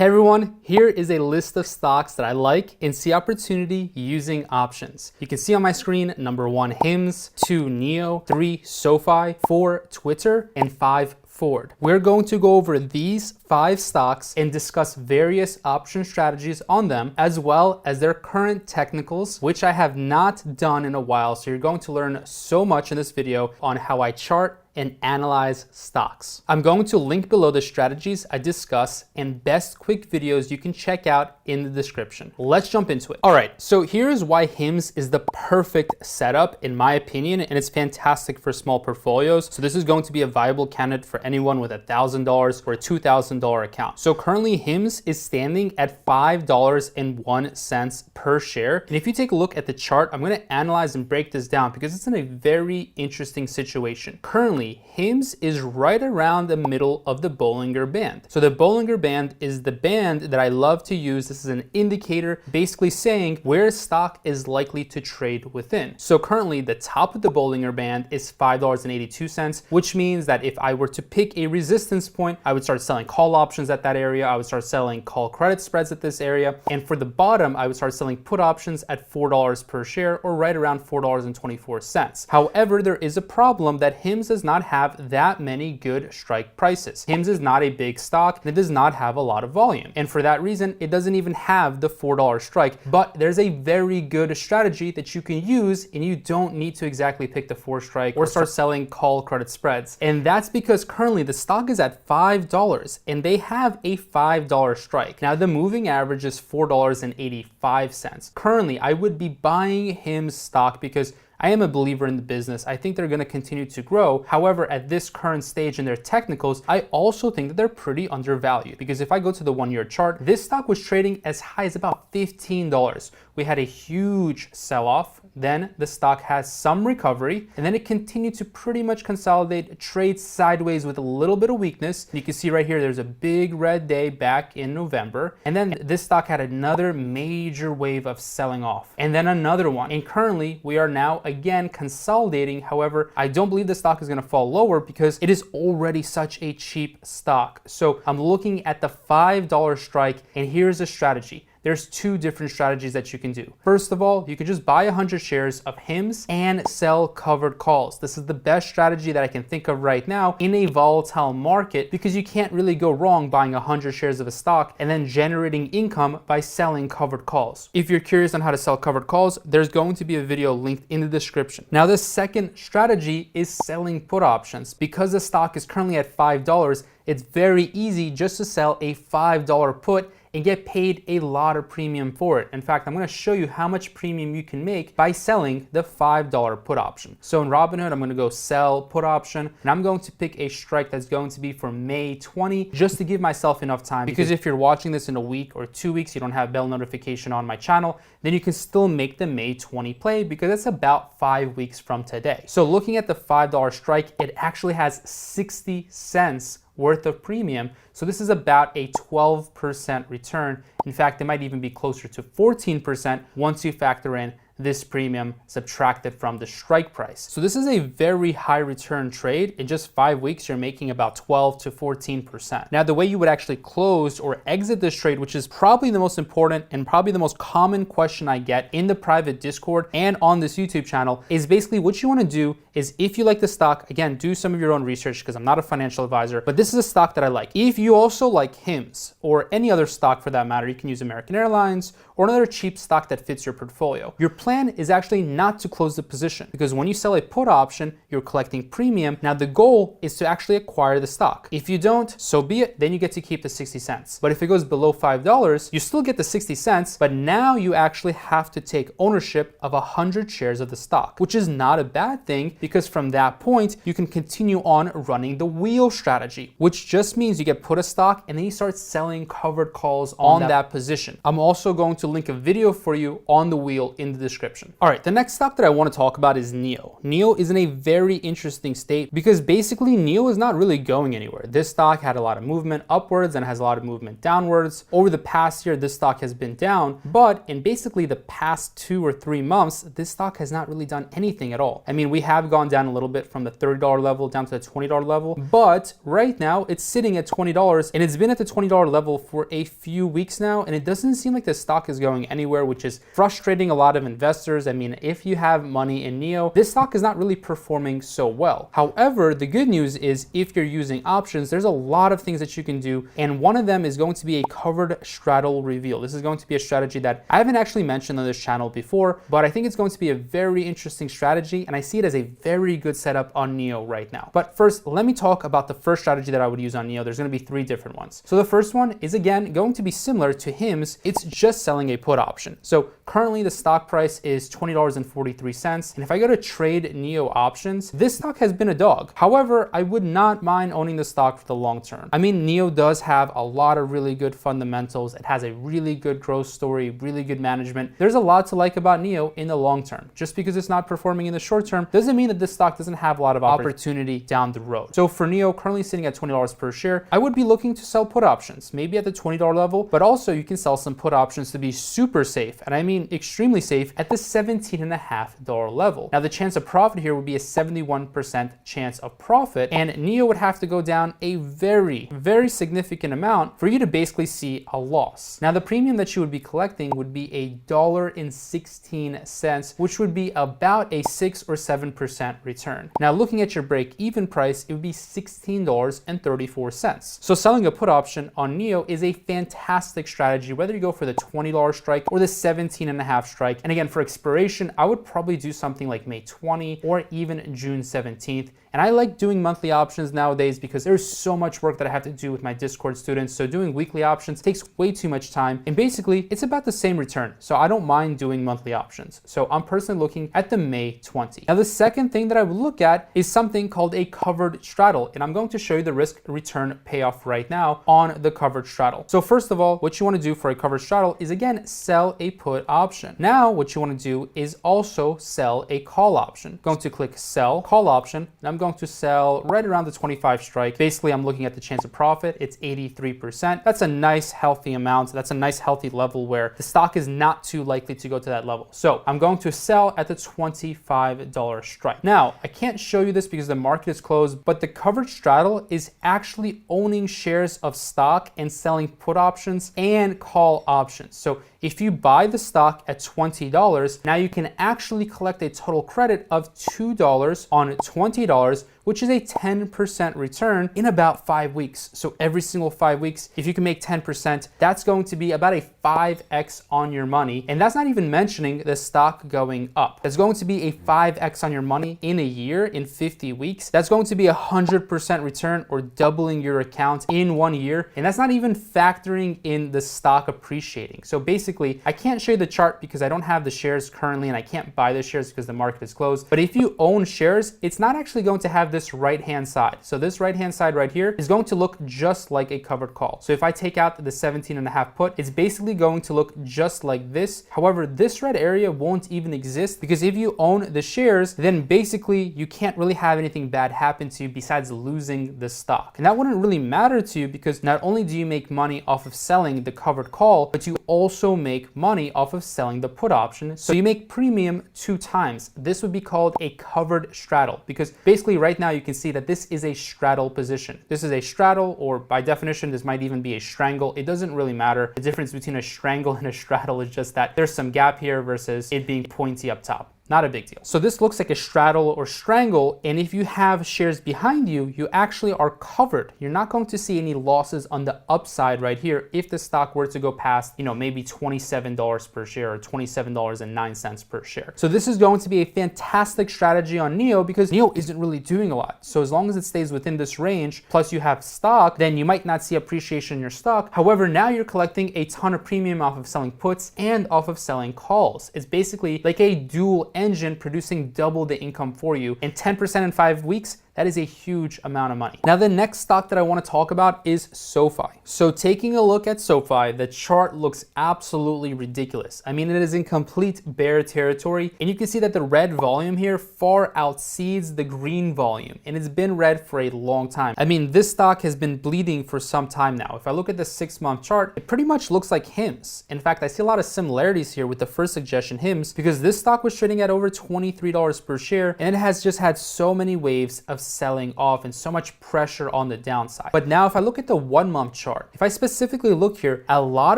Hey everyone, here is a list of stocks that I like and see opportunity using options. You can see on my screen, number 1, HIMS, 2, NEO, 3, SOFI, 4, Twitter, and 5, Ford. We're going to go over these 5 stocks and discuss various option strategies on them, as well as their current technicals, which I have not done in a while. So you're going to learn so much in this video on how I chart and analyze stocks. I'm going to link below the strategies I discuss and best quick videos you can check out in the description. Let's jump into it. All right, so here's why HIMS is the perfect setup in my opinion, and it's fantastic for small portfolios. So this is going to be a viable candidate for anyone with $1,000 or a $2,000 account. So currently HIMS is standing at $5.01 per share. And if you take a look at the chart, I'm going to analyze and break this down because it's in a very interesting situation. Currently, HIMS is right around the middle of the Bollinger Band. So the Bollinger Band is the band that I love to use. This is an indicator basically saying where a stock is likely to trade within. So currently the top of the Bollinger Band is $5.82, which means that if I were to pick a resistance point, I would start selling call options at that area. I would start selling call credit spreads at this area. And for the bottom, I would start selling put options at $4 per share or right around $4.24. However, there is a problem that HIMS does not have that many good strike prices. HIMS is not a big stock and it does not have a lot of volume. And for that reason, it doesn't even have the $4 strike, but there's a very good strategy that you can use and you don't need to exactly pick the 4 strike or start selling call credit spreads. And that's because currently the stock is at $5 and they have a $5 strike. Now the moving average is $4.85. Currently, I would be buying HIMS stock because I am a believer in the business. I think they're going to continue to grow. However, at this current stage in their technicals, I also think that they're pretty undervalued because if I go to the 1-year chart, this stock was trading as high as about $15. We had a huge sell-off. Then the stock has some recovery and then it continued to pretty much consolidate, trade sideways with a little bit of weakness. You can see right here, there's a big red day back in November. And then this stock had another major wave of selling off and then another one. And currently we are now again consolidating. However, I don't believe the stock is going to fall lower because it is already such a cheap stock. So I'm looking at the $5 strike and here's a strategy. There's 2 different strategies that you can do. First of all, you can just buy 100 shares of HIMS and sell covered calls. This is the best strategy that I can think of right now in a volatile market because you can't really go wrong buying 100 shares of a stock and then generating income by selling covered calls. If you're curious on how to sell covered calls, there's going to be a video linked in the description. Now, the second strategy is selling put options. Because the stock is currently at $5, it's very easy just to sell a $5 put and get paid a lot of premium for it. In fact, I'm going to show you how much premium you can make by selling the $5 put option. So in Robinhood, I'm going to go sell put option and I'm going to pick a strike that's going to be for May 20 just to give myself enough time. Because if you're watching this in a week or 2 weeks, you don't have bell notification on my channel, then you can still make the May 20 play because it's about 5 weeks from today. So looking at the $5 strike, it actually has 60 cents worth of premium. So this is about a 12% return. In fact, it might even be closer to 14% once you factor in this premium subtracted from the strike price. So this is a very high return trade. In just 5 weeks, you're making about 12 to 14%. Now, the way you would actually close or exit this trade, which is probably the most important and probably the most common question I get in the private Discord and on this YouTube channel, is basically what you want to do is if you like the stock, again, do some of your own research because I'm not a financial advisor, but this is a stock that I like. If you also like HIMS or any other stock for that matter, you can use American Airlines or another cheap stock that fits your portfolio. Your plan is actually not to close the position because when you sell a put option, you're collecting premium. Now the goal is to actually acquire the stock. If you don't, so be it, then you get to keep the 60 cents. But if it goes below $5, you still get the 60 cents, but now you actually have to take ownership of 100 shares of the stock, which is not a bad thing because from that point, you can continue on running the wheel strategy, which just means you get put a stock and then you start selling covered calls on that position. I'm also going to link a video for you on the wheel in the description. All right, the next stock that I want to talk about is NEO. NEO is in a very interesting state because basically NEO is not really going anywhere. This stock had a lot of movement upwards and has a lot of movement downwards. Over the past year, this stock has been down, but in basically the past 2 or 3 months, this stock has not really done anything at all. I mean, we have gone down a little bit from the $30 level down to the $20 level, but right now it's sitting at $20 and it's been at the $20 level for a few weeks now, and it doesn't seem like the stock is going anywhere, which is frustrating a lot of investors. I mean, if you have money in NIO, this stock is not really performing so well. However, the good news is if you're using options, there's a lot of things that you can do, and one of them is going to be a covered straddle reveal. This is going to be a strategy that I haven't actually mentioned on this channel before, but I think it's going to be a very interesting strategy, and I see it as a very good setup on NIO right now. But first, let me talk about the first strategy that I would use on NIO. There's going to be three different ones. So the first one is, again, going to be similar to HIMS. It's just selling a put option. So currently the stock price is $20.43, and if I go to trade NIO options, this stock has been a dog. However, I would not mind owning the stock for the long term. I mean, NIO does have a lot of really good fundamentals. It has a really good growth story, really good management. There's a lot to like about NIO in the long term. Just because it's not performing in the short term doesn't mean that this stock doesn't have a lot of opportunity down the road. So for NIO, currently sitting at $20 per share, I would be looking to sell put options, maybe at the $20 level, but also you can sell some put options to be super safe, and I mean extremely safe, at the $17.50 level. Now the chance of profit here would be a 71% chance of profit, and NIO would have to go down a very, very significant amount for you to basically see a loss. Now the premium that you would be collecting would be $1.16, which would be about a 6 or 7% return. Now looking at your break-even price, it would be $16.34. So selling a put option on NIO is a fantastic strategy, whether you go for the $20 strike or the $17.50 strike. And again, for expiration, I would probably do something like May 20 or even June 17th. And I like doing monthly options nowadays because there's so much work that I have to do with my Discord students. So doing weekly options takes way too much time. And basically, it's about the same return. So I don't mind doing monthly options. So I'm personally looking at the May 20. Now, the second thing that I would look at is something called a covered straddle. And I'm going to show you the risk return payoff right now on the covered straddle. So first of all, what you want to do for a covered straddle is, again, sell a put option. Now, what you want to do is also sell a call option. I'm going to click sell call option, and I'm going to sell right around the 25 strike. Basically, I'm looking at the chance of profit. It's 83%. That's a nice healthy amount. That's a nice healthy level where the stock is not too likely to go to that level. So I'm going to sell at the $25 strike. Now, I can't show you this because the market is closed, but the covered straddle is actually owning shares of stock and selling put options and call options. So if you buy the stock at $20, now you can actually collect a total credit of $2 on $20, which is a 10% return in about 5 weeks. So every single 5 weeks, if you can make 10%, that's going to be about a 5x on your money. And that's not even mentioning the stock going up. That's going to be a 5x on your money in a year, in 50 weeks. That's going to be 100% return, or doubling your account in 1 year. And that's not even factoring in the stock appreciating. So basically, I can't show you the chart because I don't have the shares currently, and I can't buy the shares because the market is closed. But if you own shares, it's not actually going to have this right-hand side. So this right-hand side right here is going to look just like a covered call. So if I take out the 17.5 put, it's basically going to look just like this. However, this red area won't even exist because if you own the shares, then basically you can't really have anything bad happen to you besides losing the stock. And that wouldn't really matter to you because not only do you make money off of selling the covered call, but you also make money off of selling the put option. So you make premium 2 times. This would be called a covered straddle because basically right now you can see that this is a straddle position. This is a straddle, or by definition, this might even be a strangle. It doesn't really matter. The difference between a strangle and a straddle is just that there's some gap here versus it being pointy up top. Not a big deal. So this looks like a straddle or strangle, and if you have shares behind you, you actually are covered. You're not going to see any losses on the upside right here if the stock were to go past, maybe $27 per share or $27.09 per share. So this is going to be a fantastic strategy on NIO because NIO isn't really doing a lot. So as long as it stays within this range, plus you have stock, then you might not see appreciation in your stock. However, now you're collecting a ton of premium off of selling puts and off of selling calls. It's basically like a dual engine producing double the income for you, and 10% in 5 weeks, That is a huge amount of money. Now, the next stock that I want to talk about is SOFI. So taking a look at SOFI, the chart looks absolutely ridiculous. I mean, it is in complete bear territory, and you can see that the red volume here far exceeds the green volume, and it's been red for a long time. I mean, this stock has been bleeding for some time now. If I look at the 6-month chart, it pretty much looks like HIMS. In fact, I see a lot of similarities here with the first suggestion, HIMS, because this stock was trading at over $23 per share, and it has just had so many waves of selling off and so much pressure on the downside. But now if I look at the 1-month chart, if I specifically look here, a lot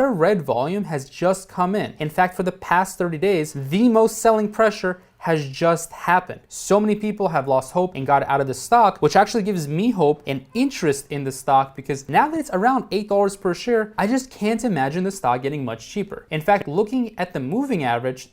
of red volume has just come in. In fact, for the past 30 days, the most selling pressure has just happened. So many people have lost hope and got out of the stock, which actually gives me hope and interest in the stock, because now that it's around $8 per share, I just can't imagine the stock getting much cheaper. In fact, looking at the moving average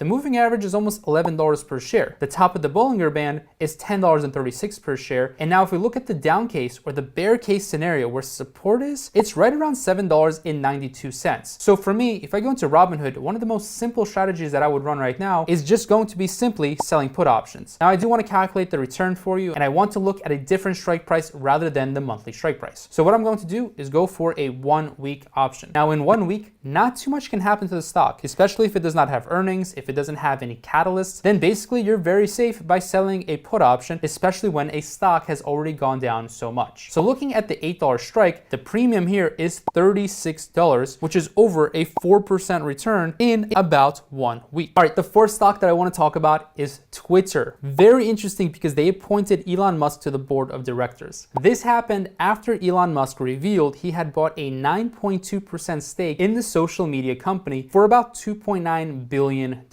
is almost $11 per share. The top of the Bollinger Band is $10.36 per share. And now if we look at the down case or the bear case scenario where support is, it's right around $7.92. So for me, if I go into Robinhood, one of the most simple strategies that I would run right now is just going to be simply selling put options. Now I do want to calculate the return for you, and I want to look at a different strike price rather than the monthly strike price. So what I'm going to do is go for a 1-week option. Now in 1 week, not too much can happen to the stock, especially if it does not have earnings, if it doesn't have any catalysts, then basically you're very safe by selling a put option, especially when a stock has already gone down so much. So looking at the $8 strike, the premium here is $36, which is over a 4% return in about 1 week. All right, the fourth stock that I want to talk about is Twitter. Very interesting because they appointed Elon Musk to the board of directors. This happened after Elon Musk revealed he had bought a 9.2% stake in the social media company for about $2.9 billion.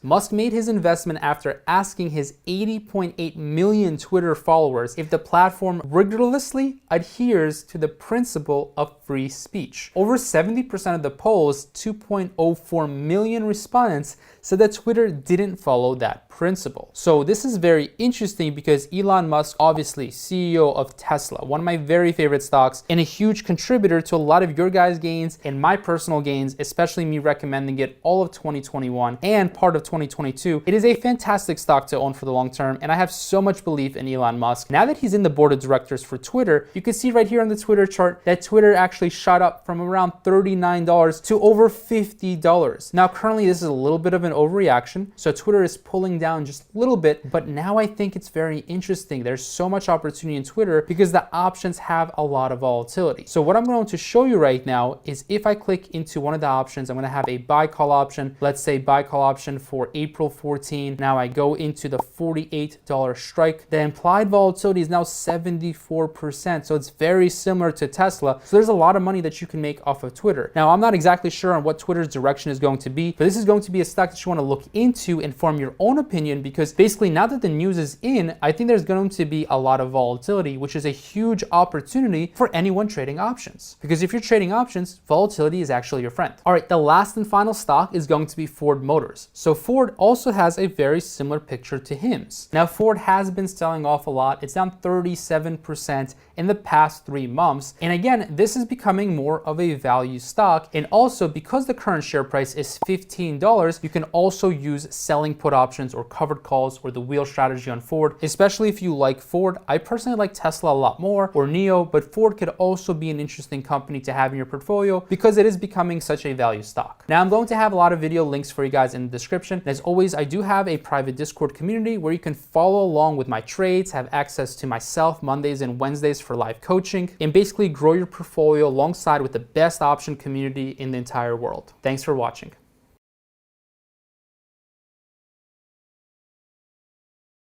Musk made his investment after asking his 80.8 million Twitter followers if the platform rigorously adheres to the principle of free speech. Over 70% of the polls, 2.04 million respondents, said that Twitter didn't follow that principle. So this is very interesting because Elon Musk, obviously CEO of Tesla, one of my very favorite stocks and a huge contributor to a lot of your guys' gains and my personal gains, especially me recommending it all of 2021 and part of 2022. It is a fantastic stock to own for the long term, and I have so much belief in Elon Musk. Now that he's in the board of directors for Twitter, you can see right here on the Twitter chart that Twitter actually shot up from around $39 to over $50. Now currently this is a little bit of an overreaction, so Twitter is pulling down just a little bit, but now I think it's very interesting. There's so much opportunity in Twitter because the options have a lot of volatility. So what I'm going to show you right now is if I click into one of the options, I'm going to have a buy call option, let's say buy call option for April 14. Now I go into the $48 strike. The implied volatility is now 74%. So it's very similar to Tesla. So there's a lot of money that you can make off of Twitter. Now I'm not exactly sure on what Twitter's direction is going to be, but this is going to be a stock that you want to look into and form your own opinion, because basically now that the news is in, I think there's going to be a lot of volatility, which is a huge opportunity for anyone trading options. Because if you're trading options, volatility is actually your friend. All right, the last and final stock is going to be Ford Motors. So Ford also has a very similar picture to HIMS. Now Ford has been selling off a lot. It's down 37% in the past 3 months. And again, this is becoming more of a value stock. And also because the current share price is $15, you can also use selling put options or covered calls or the wheel strategy on Ford, especially if you like Ford. I personally like Tesla a lot more, or NIO, but Ford could also be an interesting company to have in your portfolio because it is becoming such a value stock. Now I'm going to have a lot of video links for you guys in the description. And as always, I do have a private Discord community where you can follow along with my trades, have access to myself Mondays and Wednesdays for live coaching, and basically grow your portfolio alongside with the best option community in the entire world. Thanks for watching.